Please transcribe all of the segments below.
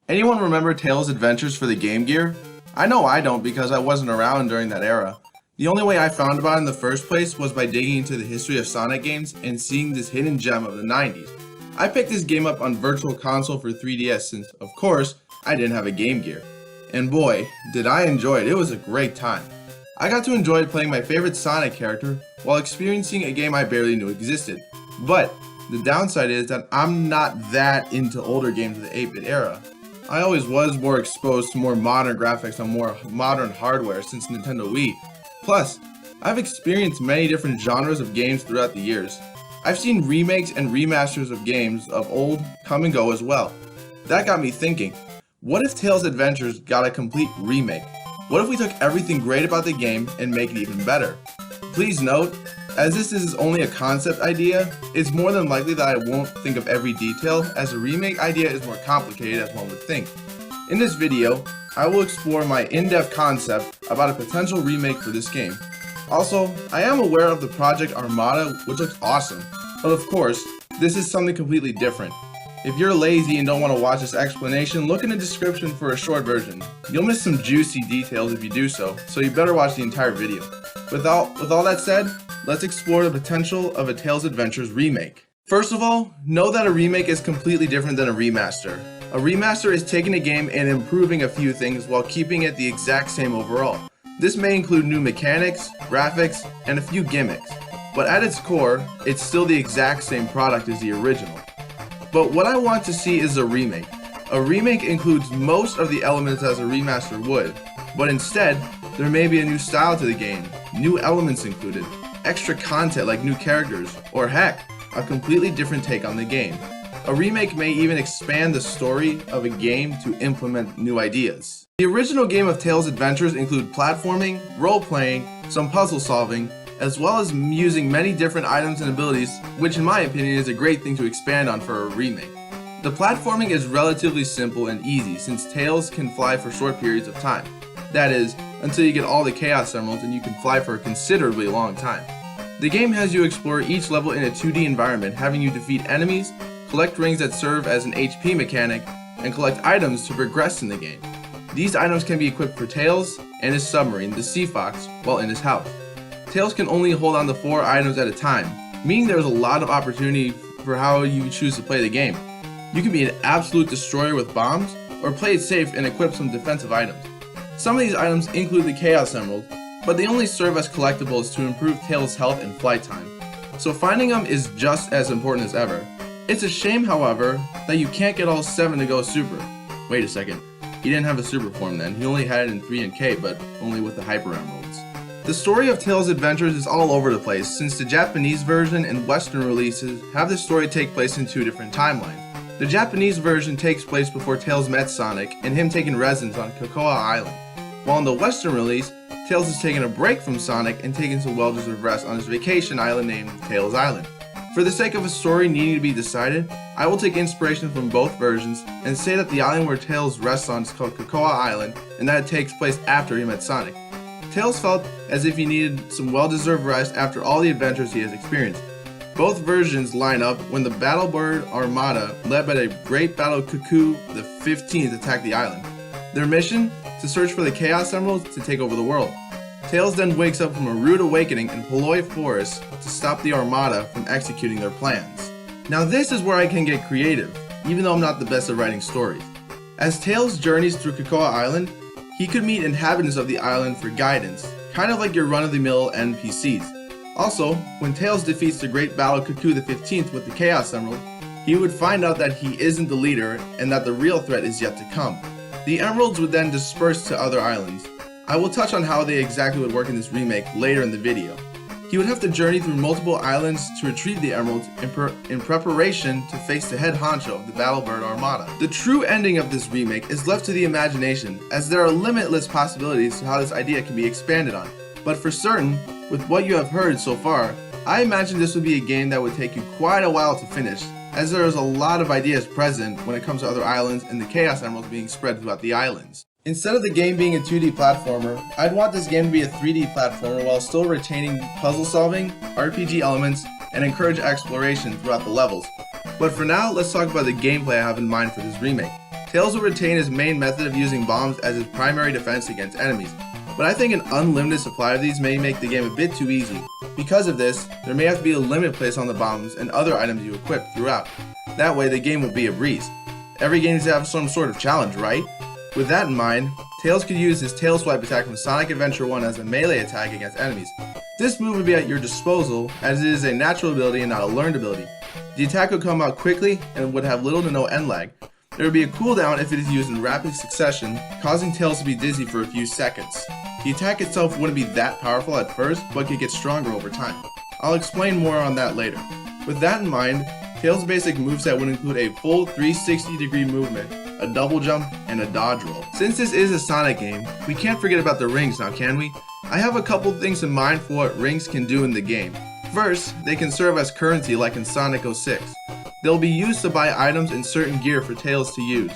Anyone remember Tails' adventures for the Game Gear? I know I don't because I wasn't around during that era. The only way I found about it in the first place was by digging into the history of Sonic games and seeing this hidden gem of the 90s. I picked this game up on Virtual Console for 3DS since, of course, I didn't have a Game Gear. And boy, did I enjoy it. It was a great time. I got to enjoy playing my favorite Sonic character while experiencing a game I barely knew existed. But the downside is that I'm not that into older games of the 8-bit era. I always was more exposed to more modern graphics on more modern hardware since Nintendo Wii. Plus, I've experienced many different genres of games throughout the years. I've seen remakes and remasters of games of old come and go as well. That got me thinking, what if Tails' Adventures got a complete remake? What if we took everything great about the game and make it even better? Please note, as this is only a concept idea, it's more than likely that I won't think of every detail, as a remake idea is more complicated as one would think. In this video, I will explore my in-depth concept about a potential remake for this game. Also, I am aware of the Project Armada, which looks awesome, but of course, this is something completely different. If you're lazy and don't want to watch this explanation, look in the description for a short version. You'll miss some juicy details if you do so you better watch the entire video. With all that said, let's explore the potential of a Tails Adventures remake. First of all, know that a remake is completely different than a remaster. A remaster is taking a game and improving a few things while keeping it the exact same overall. This may include new mechanics, graphics, and a few gimmicks, but at its core, it's still the exact same product as the original. But what I want to see is a remake. A remake includes most of the elements as a remaster would, but instead, there may be a new style to the game, new elements included, extra content like new characters, or heck, a completely different take on the game. A remake may even expand the story of a game to implement new ideas. The original game of Tails' Adventures include platforming, role-playing, some puzzle solving, as well as using many different items and abilities, which in my opinion is a great thing to expand on for a remake. The platforming is relatively simple and easy since Tails can fly for short periods of time. That is, until you get all the Chaos Emeralds and you can fly for a considerably long time. The game has you explore each level in a 2D environment, having you defeat enemies, collect rings that serve as an HP mechanic, and collect items to progress in the game. These items can be equipped for Tails and his submarine, the Sea Fox, while in his house. Tails can only hold on to 4 items at a time, meaning there's a lot of opportunity for how you choose to play the game. You can be an absolute destroyer with bombs, or play it safe and equip some defensive items. Some of these items include the Chaos Emerald, but they only serve as collectibles to improve Tails' health and flight time, so finding them is just as important as ever. It's a shame, however, that you can't get all 7 to go super. Wait a second, he didn't have a super form then, he only had it in 3 and K, but only with the Hyper Emeralds. The story of Tails' Adventures is all over the place since the Japanese version and Western releases have the story take place in 2 different timelines. The Japanese version takes place before Tails met Sonic and him taking residence on Cocoa Island, while in the Western release, Tails is taking a break from Sonic and taking some well-deserved rest on his vacation island named Tails Island. For the sake of a story needing to be decided, I will take inspiration from both versions and say that the island where Tails rests on is called Cocoa Island and that it takes place after he met Sonic. Tails felt as if he needed some well-deserved rest after all the adventures he has experienced. Both versions line up when the Battlebird Armada, led by the Great Battle Cuckoo the 15th, attack the island. Their mission? To search for the Chaos Emeralds to take over the world. Tails then wakes up from a rude awakening in Poloi Forest to stop the Armada from executing their plans. Now this is where I can get creative, even though I'm not the best at writing stories. As Tails journeys through Cocoa Island, he could meet inhabitants of the island for guidance, kind of like your run-of-the-mill NPCs. Also, when Tails defeats the Great Battle Cuckoo the 15th with the Chaos Emerald, he would find out that he isn't the leader and that the real threat is yet to come. The emeralds would then disperse to other islands. I will touch on how they exactly would work in this remake later in the video. He would have to journey through multiple islands to retrieve the emeralds in preparation to face the head honcho of the Battlebird Armada. The true ending of this remake is left to the imagination, as there are limitless possibilities to how this idea can be expanded on. But for certain, with what you have heard so far, I imagine this would be a game that would take you quite a while to finish, as there is a lot of ideas present when it comes to other islands and the Chaos Emeralds being spread throughout the islands. Instead of the game being a 2D platformer, I'd want this game to be a 3D platformer while still retaining puzzle solving, RPG elements, and encourage exploration throughout the levels. But for now, let's talk about the gameplay I have in mind for this remake. Tails will retain his main method of using bombs as his primary defense against enemies, but I think an unlimited supply of these may make the game a bit too easy. Because of this, there may have to be a limit placed on the bombs and other items you equip throughout. That way the game will be a breeze. Every game needs to have some sort of challenge, right? With that in mind, Tails could use his Tail Swipe attack from Sonic Adventure 1 as a melee attack against enemies. This move would be at your disposal as it is a natural ability and not a learned ability. The attack would come out quickly and would have little to no end lag. There would be a cooldown if it is used in rapid succession, causing Tails to be dizzy for a few seconds. The attack itself wouldn't be that powerful at first, but could get stronger over time. I'll explain more on that later. With that in mind, Tails' basic moveset would include a full 360-degree movement, a double jump, and a dodge roll. Since this is a Sonic game, we can't forget about the rings now, can we? I have a couple things in mind for what rings can do in the game. First, they can serve as currency like in Sonic 06. They'll be used to buy items and certain gear for Tails to use.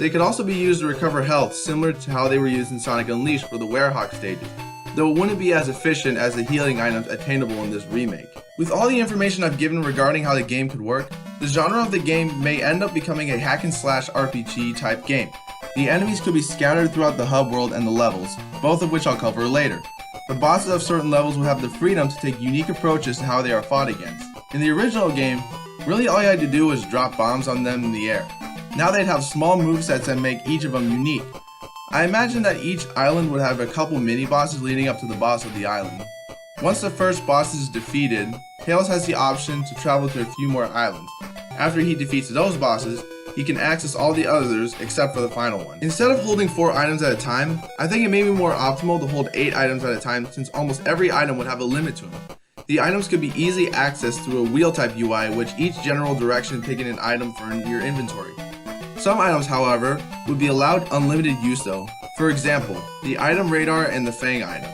They could also be used to recover health, similar to how they were used in Sonic Unleashed for the Werehog stages, though it wouldn't be as efficient as the healing items attainable in this remake. With all the information I've given regarding how the game could work, the genre of the game may end up becoming a hack and slash RPG type game. The enemies could be scattered throughout the hub world and the levels, both of which I'll cover later. The bosses of certain levels will have the freedom to take unique approaches to how they are fought against. In the original game, really all you had to do was drop bombs on them in the air. Now they'd have small movesets that make each of them unique. I imagine that each island would have a couple mini-bosses leading up to the boss of the island. Once the first boss is defeated, Tails has the option to travel to a few more islands. After he defeats those bosses, he can access all the others except for the final one. Instead of holding 4 items at a time, I think it may be more optimal to hold 8 items at a time since almost every item would have a limit to them. The items could be easily accessed through a wheel type UI, which each general direction taking an item for your inventory. Some items, however, would be allowed unlimited use though. For example, the item radar and the Fang item.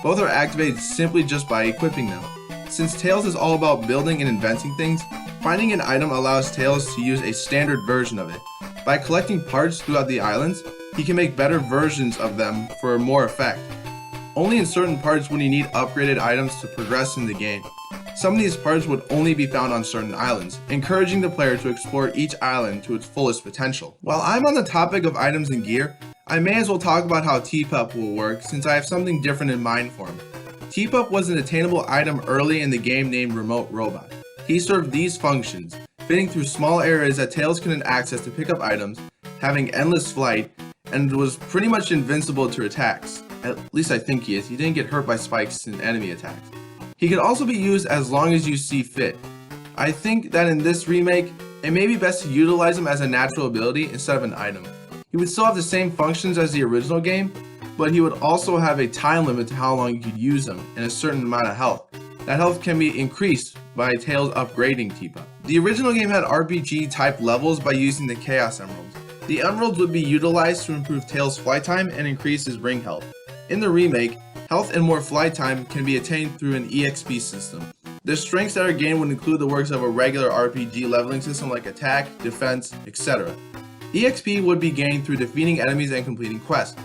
Both are activated simply just by equipping them. Since Tails is all about building and inventing things, finding an item allows Tails to use a standard version of it. By collecting parts throughout the islands, he can make better versions of them for more effect. Only in certain parts would you need upgraded items to progress in the game. Some of these parts would only be found on certain islands, encouraging the player to explore each island to its fullest potential. While I'm on the topic of items and gear, I may as well talk about how T-Pup will work since I have something different in mind for him. T-Pup was an attainable item early in the game named Remote Robot. He served these functions, fitting through small areas that Tails couldn't access to pick up items, having endless flight, and was pretty much invincible to attacks. At least I think he is. He didn't get hurt by spikes in enemy attacks. He could also be used as long as you see fit. I think that in this remake, it may be best to utilize him as a natural ability instead of an item. He would still have the same functions as the original game, but he would also have a time limit to how long you could use them and a certain amount of health. That health can be increased by Tails upgrading T-Pup. The original game had RPG type levels by using the Chaos Emeralds. The Emeralds would be utilized to improve Tails' flight time and increase his ring health. In the remake, health and more flight time can be attained through an EXP system. The strengths that are gained would include the works of a regular RPG leveling system like attack, defense, etc. EXP would be gained through defeating enemies and completing quests.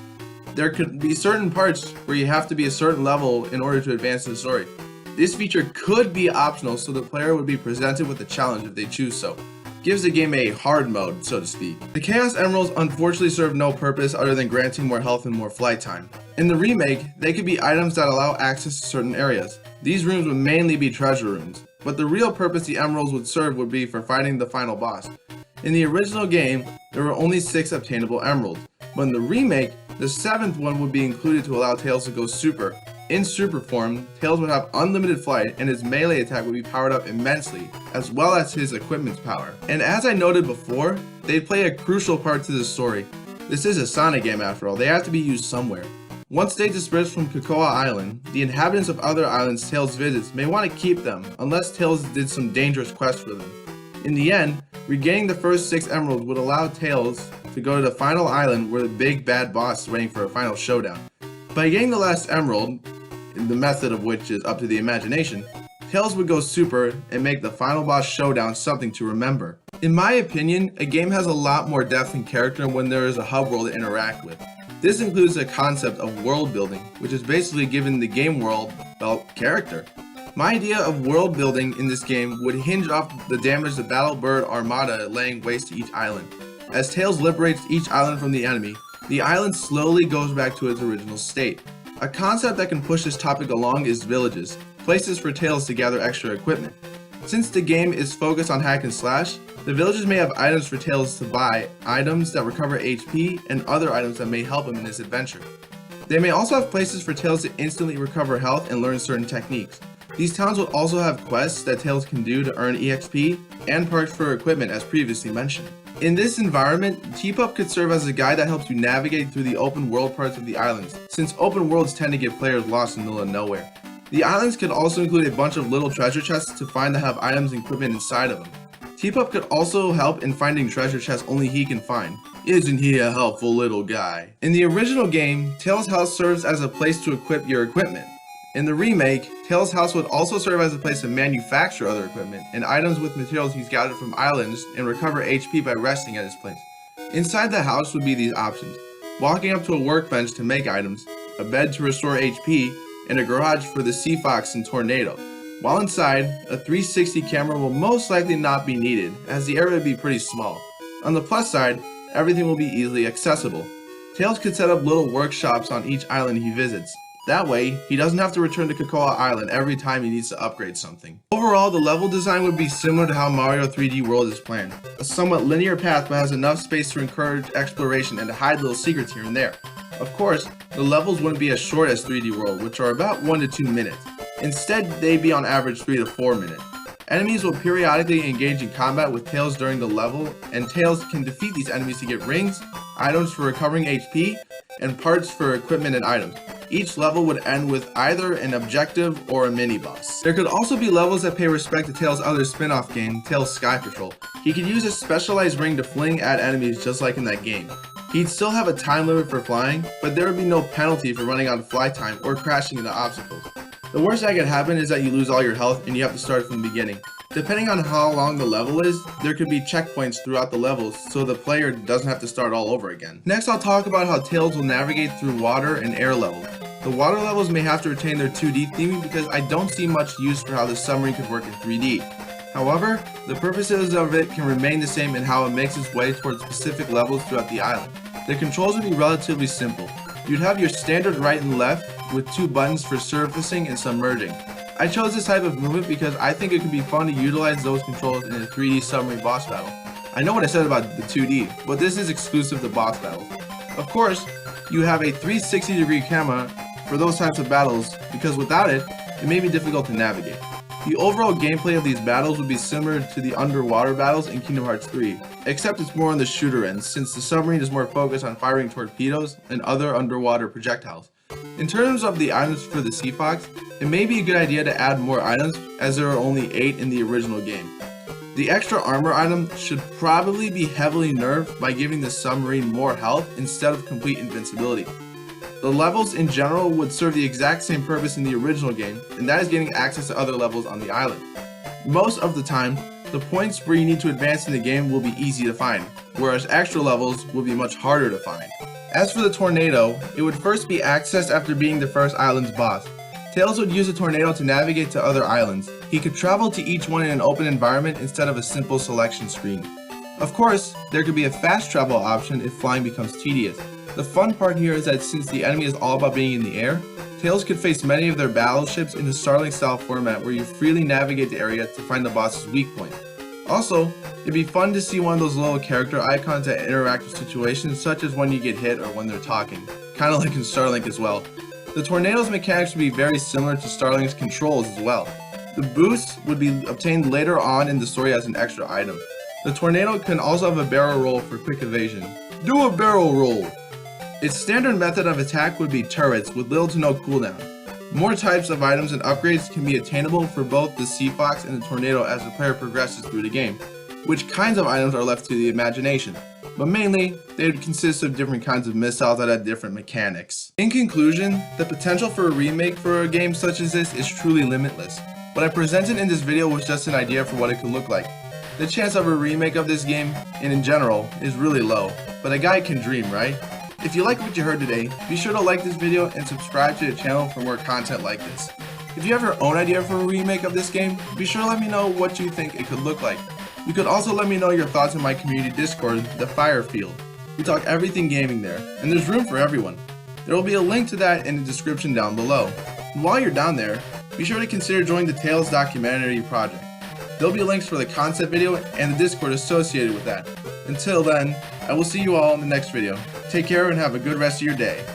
There could be certain parts where you have to be a certain level in order to advance in the story. This feature could be optional, so the player would be presented with a challenge if they choose so. Gives the game a hard mode, so to speak. The Chaos Emeralds unfortunately serve no purpose other than granting more health and more flight time. In the remake, they could be items that allow access to certain areas. These rooms would mainly be treasure rooms, but the real purpose the Emeralds would serve would be for fighting the final boss. In the original game, there were only 6 obtainable emeralds, but in the remake, the 7th one would be included to allow Tails to go super. In super form, Tails would have unlimited flight and his melee attack would be powered up immensely, as well as his equipment's power. And as I noted before, they'd play a crucial part to the story. This is a Sonic game after all, they have to be used somewhere. Once they disperse from Cocoa Island, the inhabitants of other islands Tails visits may want to keep them, unless Tails did some dangerous quest for them. In the end, regaining the first 6 emeralds would allow Tails to go to the final island where the big bad boss is waiting for a final showdown. By getting the last emerald, the method of which is up to the imagination, Tails would go super and make the final boss showdown something to remember. In my opinion, a game has a lot more depth and character when there is a hub world to interact with. This includes the concept of world building, which is basically giving the game world, well, character. My idea of world building in this game would hinge off the damage the Battlebird Armada laying waste to each island. As Tails liberates each island from the enemy, the island slowly goes back to its original state. A concept that can push this topic along is villages, places for Tails to gather extra equipment. Since the game is focused on hack and slash, the villages may have items for Tails to buy, items that recover HP, and other items that may help him in his adventure. They may also have places for Tails to instantly recover health and learn certain techniques. These towns will also have quests that Tails can do to earn EXP and parts for equipment as previously mentioned. In this environment, T-Pup could serve as a guide that helps you navigate through the open world parts of the islands, since open worlds tend to get players lost in the middle of nowhere. The islands could also include a bunch of little treasure chests to find that have items and equipment inside of them. T-Pup could also help in finding treasure chests only he can find. Isn't he a helpful little guy? In the original game, Tails' house serves as a place to equip your equipment. In the remake, Tails' house would also serve as a place to manufacture other equipment and items with materials he's gathered from islands and recover HP by resting at his place. Inside the house would be these options: walking up to a workbench to make items, a bed to restore HP, and a garage for the Sea Fox and Tornado. While inside, a 360 camera will most likely not be needed, as the area would be pretty small. On the plus side, everything will be easily accessible. Tails could set up little workshops on each island he visits. That way, he doesn't have to return to Cocoa Island every time he needs to upgrade something. Overall, the level design would be similar to how Mario 3D World is planned. A somewhat linear path but has enough space to encourage exploration and to hide little secrets here and there. Of course, the levels wouldn't be as short as 3D World, which are about 1 to 2 minutes. Instead, they'd be on average 3 to 4 minutes. Enemies will periodically engage in combat with Tails during the level, and Tails can defeat these enemies to get rings, items for recovering HP, and parts for equipment and items. Each level would end with either an objective or a mini-boss. There could also be levels that pay respect to Tails' other spin-off game, Tails Sky Patrol. He could use a specialized ring to fling at enemies just like in that game. He'd still have a time limit for flying, but there would be no penalty for running out of fly time or crashing into obstacles. The worst that could happen is that you lose all your health and you have to start from the beginning. Depending on how long the level is, there could be checkpoints throughout the levels so the player doesn't have to start all over again. Next, I'll talk about how Tails will navigate through water and air levels. The water levels may have to retain their 2D theming because I don't see much use for how the submarine could work in 3D. However, the purposes of it can remain the same in how it makes its way towards specific levels throughout the island. The controls would be relatively simple. You'd have your standard right and left with 2 buttons for surfacing and submerging. I chose this type of movement because I think it could be fun to utilize those controls in a 3D submarine boss battle. I know what I said about the 2D, but this is exclusive to boss battles. Of course, you have a 360-degree camera for those types of battles because without it, it may be difficult to navigate. The overall gameplay of these battles would be similar to the underwater battles in Kingdom Hearts 3, except it's more on the shooter end since the submarine is more focused on firing torpedoes and other underwater projectiles. In terms of the items for the Sea Fox, it may be a good idea to add more items as there are only 8 in the original game. The extra armor item should probably be heavily nerfed by giving the submarine more health instead of complete invincibility. The levels in general would serve the exact same purpose in the original game, and that is getting access to other levels on the island. Most of the time, the points where you need to advance in the game will be easy to find, whereas extra levels will be much harder to find. As for the tornado, it would first be accessed after beating the first island's boss. Tails would use a tornado to navigate to other islands. He could travel to each one in an open environment instead of a simple selection screen. Of course, there could be a fast travel option if flying becomes tedious. The fun part here is that since the enemy is all about being in the air, Tails could face many of their battleships in the Starlink style format where you freely navigate the area to find the boss's weak point. Also, it'd be fun to see one of those little character icons that interact with situations such as when you get hit or when they're talking, kind of like in Starlink as well. The tornado's mechanics would be very similar to Starlink's controls as well. The boost would be obtained later on in the story as an extra item. The tornado can also have a barrel roll for quick evasion. Do a barrel roll! Its standard method of attack would be turrets with little to no cooldown. More types of items and upgrades can be attainable for both the Sea Fox and the Tornado as the player progresses through the game. Which kinds of items are left to the imagination, but mainly they would consist of different kinds of missiles that have different mechanics. In conclusion, the potential for a remake for a game such as this is truly limitless. What I presented in this video was just an idea for what it could look like. The chance of a remake of this game, and in general, is really low, but a guy can dream, right? If you like what you heard today, be sure to like this video and subscribe to the channel for more content like this. If you have your own idea for a remake of this game, be sure to let me know what you think it could look like. You could also let me know your thoughts in my community Discord, the Fire Field. We talk everything gaming there, and there's room for everyone. There will be a link to that in the description down below. And while you're down there, be sure to consider joining the Tales documentary project. There'll be links for the concept video and the Discord associated with that. Until then, I will see you all in the next video. Take care and have a good rest of your day.